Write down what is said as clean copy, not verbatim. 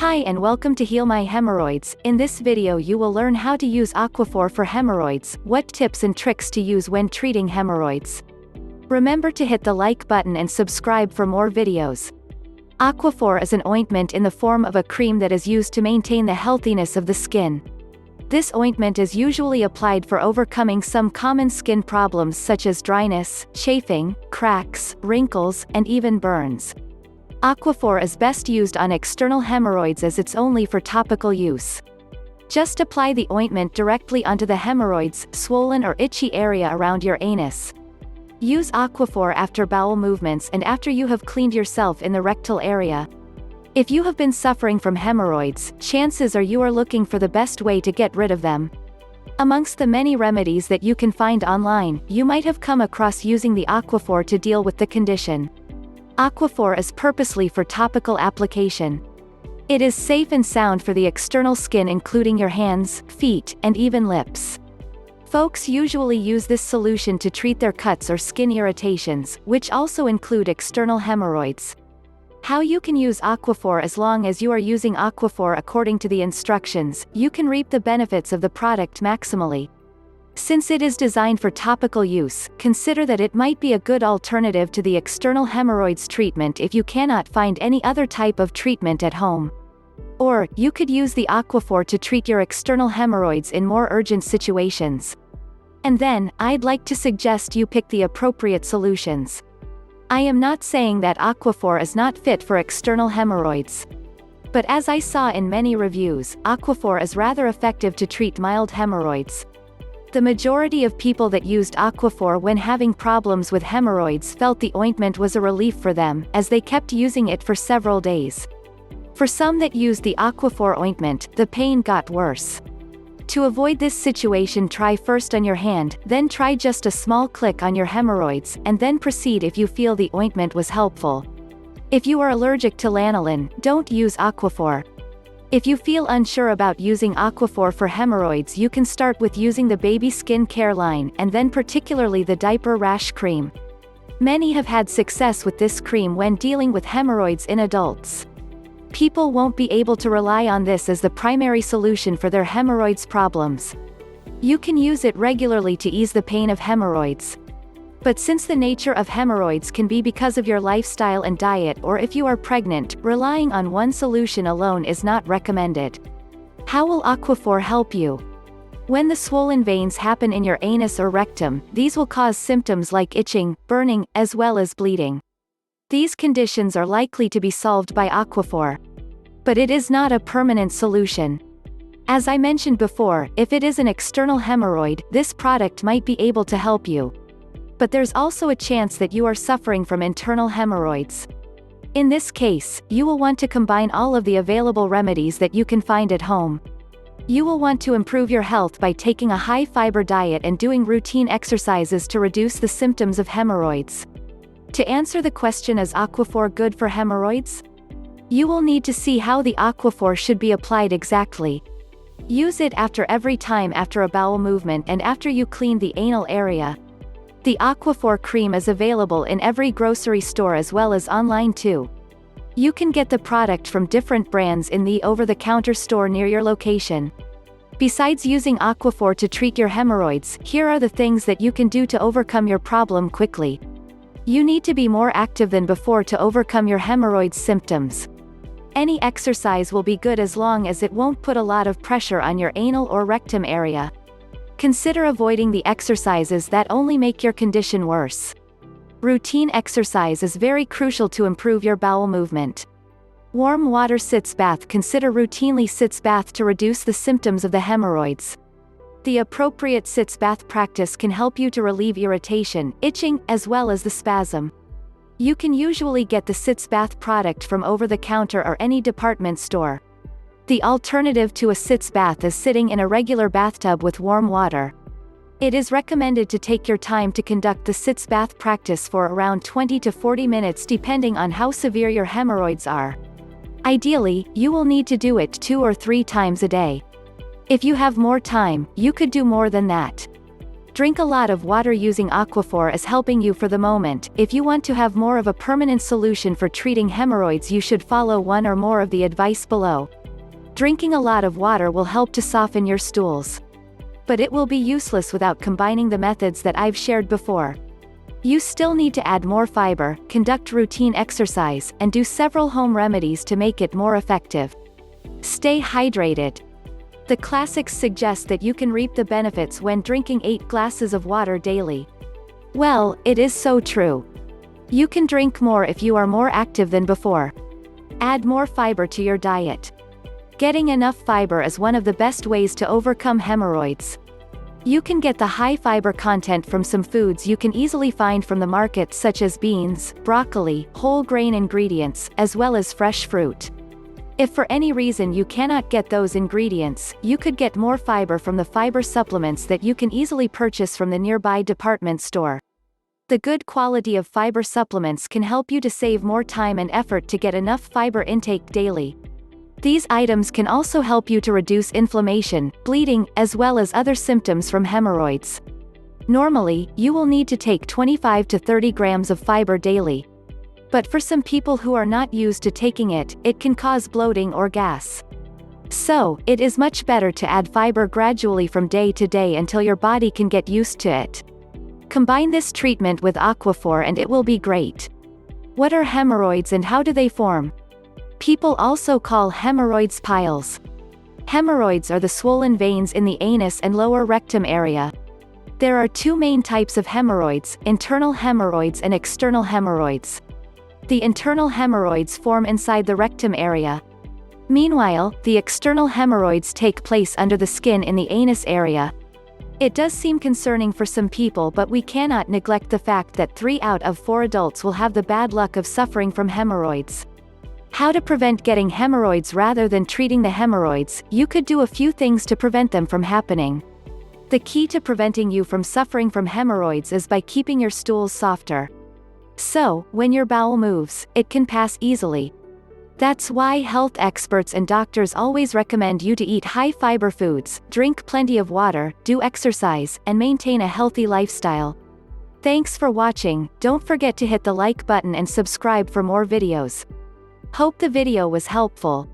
Hi and welcome to Heal My Hemorrhoids. In this video you will learn how to use Aquaphor for hemorrhoids, what tips and tricks to use when treating hemorrhoids. Remember to hit the like button and subscribe for more videos. Aquaphor is an ointment in the form of a cream that is used to maintain the healthiness of the skin. This ointment is usually applied for overcoming some common skin problems such as dryness, chafing, cracks, wrinkles, and even burns. Aquaphor is best used on external hemorrhoids as it's only for topical use. Just apply the ointment directly onto the hemorrhoids, swollen or itchy area around your anus. Use Aquaphor after bowel movements and after you have cleaned yourself in the rectal area. If you have been suffering from hemorrhoids, chances are you are looking for the best way to get rid of them. Amongst the many remedies that you can find online, you might have come across using the Aquaphor to deal with the condition. Aquaphor is purposely for topical application. It is safe and sound for the external skin including your hands, feet, and even lips. Folks usually use this solution to treat their cuts or skin irritations, which also include external hemorrhoids. How you can use Aquaphor: as long as you are using Aquaphor according to the instructions, you can reap the benefits of the product maximally. Since it is designed for topical use, consider that it might be a good alternative to the external hemorrhoids treatment if you cannot find any other type of treatment at home. Or, you could use the Aquaphor to treat your external hemorrhoids in more urgent situations. And then, I'd like to suggest you pick the appropriate solutions. I am not saying that Aquaphor is not fit for external hemorrhoids. But as I saw in many reviews, Aquaphor is rather effective to treat mild hemorrhoids. The majority of people that used Aquaphor when having problems with hemorrhoids felt the ointment was a relief for them, as they kept using it for several days. For some that used the Aquaphor ointment, the pain got worse. To avoid this situation, try first on your hand, then try just a small click on your hemorrhoids, and then proceed if you feel the ointment was helpful. If you are allergic to lanolin, don't use Aquaphor. If you feel unsure about using Aquaphor for hemorrhoids, you can start with using the baby skin care line and then particularly the diaper rash cream. Many have had success with this cream when dealing with hemorrhoids in adults. People won't be able to rely on this as the primary solution for their hemorrhoids problems. You can use it regularly to ease the pain of hemorrhoids. But since the nature of hemorrhoids can be because of your lifestyle and diet, or if you are pregnant, relying on one solution alone is not recommended. How will Aquaphor help you? When the swollen veins happen in your anus or rectum, these will cause symptoms like itching, burning, as well as bleeding. These conditions are likely to be solved by Aquaphor. But it is not a permanent solution. As I mentioned before, if it is an external hemorrhoid, this product might be able to help you. But there's also a chance that you are suffering from internal hemorrhoids. In this case, you will want to combine all of the available remedies that you can find at home. You will want to improve your health by taking a high-fiber diet and doing routine exercises to reduce the symptoms of hemorrhoids. To answer the question, is Aquaphor good for hemorrhoids? You will need to see how the Aquaphor should be applied exactly. Use it after every time after a bowel movement and after you clean the anal area. The Aquaphor cream is available in every grocery store as well as online too. You can get the product from different brands in the over-the-counter store near your location. Besides using Aquaphor to treat your hemorrhoids, here are the things that you can do to overcome your problem quickly. You need to be more active than before to overcome your hemorrhoids symptoms. Any exercise will be good as long as it won't put a lot of pressure on your anal or rectum area. Consider avoiding the exercises that only make your condition worse. Routine exercise is very crucial to improve your bowel movement. Warm water sitz bath. Consider routinely sitz bath to reduce the symptoms of the hemorrhoids. The appropriate sitz bath practice can help you to relieve irritation, itching, as well as the spasm. You can usually get the sitz bath product from over-the-counter or any department store. The alternative to a sitz bath is sitting in a regular bathtub with warm water. It is recommended to take your time to conduct the sitz bath practice for around 20 to 40 minutes depending on how severe your hemorrhoids are. Ideally, you will need to do it 2 or 3 times a day. If you have more time, you could do more than that. Drink a lot of water using Aquaphor is helping you for the moment. If you want to have more of a permanent solution for treating hemorrhoids, you should follow one or more of the advice below. Drinking a lot of water will help to soften your stools. But it will be useless without combining the methods that I've shared before. You still need to add more fiber, conduct routine exercise, and do several home remedies to make it more effective. Stay hydrated. The classics suggest that you can reap the benefits when drinking 8 glasses of water daily. Well, it is so true. You can drink more if you are more active than before. Add more fiber to your diet. Getting enough fiber is one of the best ways to overcome hemorrhoids. You can get the high fiber content from some foods you can easily find from the market, such as beans, broccoli, whole grain ingredients, as well as fresh fruit. If for any reason you cannot get those ingredients, you could get more fiber from the fiber supplements that you can easily purchase from the nearby department store. The good quality of fiber supplements can help you to save more time and effort to get enough fiber intake daily. These items can also help you to reduce inflammation, bleeding, as well as other symptoms from hemorrhoids. Normally, you will need to take 25 to 30 grams of fiber daily. But for some people who are not used to taking it, it can cause bloating or gas. So, it is much better to add fiber gradually from day to day until your body can get used to it. Combine this treatment with Aquaphor and it will be great. What are hemorrhoids and how do they form? People also call hemorrhoids piles. Hemorrhoids are the swollen veins in the anus and lower rectum area. There are 2 main types of hemorrhoids, internal hemorrhoids and external hemorrhoids. The internal hemorrhoids form inside the rectum area. Meanwhile, the external hemorrhoids take place under the skin in the anus area. It does seem concerning for some people, but we cannot neglect the fact that 3 out of 4 adults will have the bad luck of suffering from hemorrhoids. How to prevent getting hemorrhoids rather than treating the hemorrhoids? You could do a few things to prevent them from happening. The key to preventing you from suffering from hemorrhoids is by keeping your stools softer. So, when your bowel moves, it can pass easily. That's why health experts and doctors always recommend you to eat high-fiber foods, drink plenty of water, do exercise, and maintain a healthy lifestyle. Thanks for watching. Don't forget to hit the like button and subscribe for more videos. Hope the video was helpful.